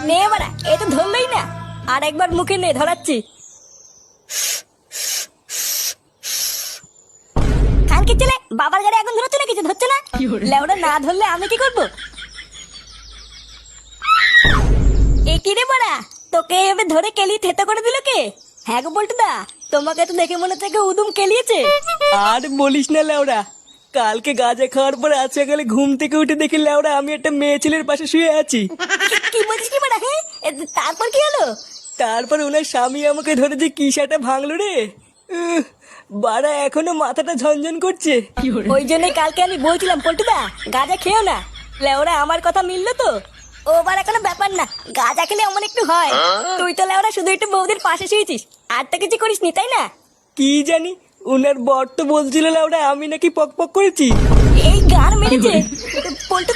নে বাড়া, এ তো ধরলই না। আর একবার মুখে নে, ধরাচ্ছি। কালকে চলে বাবার গাড়ি এখন ধরছে না, কিছু ধরছে না। লেওড়া না ধরলে আমি কি করবো? এ কি রে বাড়া, তোকে এভাবে ধরে কেলি থেতো করে দিল কে? হ্যাঁ গো বল্টুদা, তোমাকে তো দেখে মনে হচ্ছে উদুম কেলিয়েছে। আর বলিস না লেওড়া, কালকে গাঁজা খাওয়ার পর আজকে গেলে ঘুম থেকে উঠে দেখি লেওড়া আমি একটা মেয়ে ছেলের পাশে শুয়ে আছি। কি বলছিস কি বাড়া? হ্যাঁ, তারপর কি হলো? তারপর ওনার স্বামী আমাকে ধরে যে কি সেটা ভাঙলো রে। উহ, বাড়া এখনো মাথাটা ঝনঝন করছে। ওই জন্যই কালকে আমি বলছিলাম পল্টুদা গাঁজা খেও না। লেওরা আমার কথা মিললো তো। ও বাড়া কোনো ব্যাপার না, গাঁজা খেলে অমন একটু হয়। তুই তো লেওরা শুধু একটু বৌদির পাশে শুয়েছিস, আর তো কিছু করিসনি, তাই না? কি জানি, উনার বর তো বলছিল লেওড়া আমি নাকি পক পক করেছি। এই গান মেরেছে। পল্টু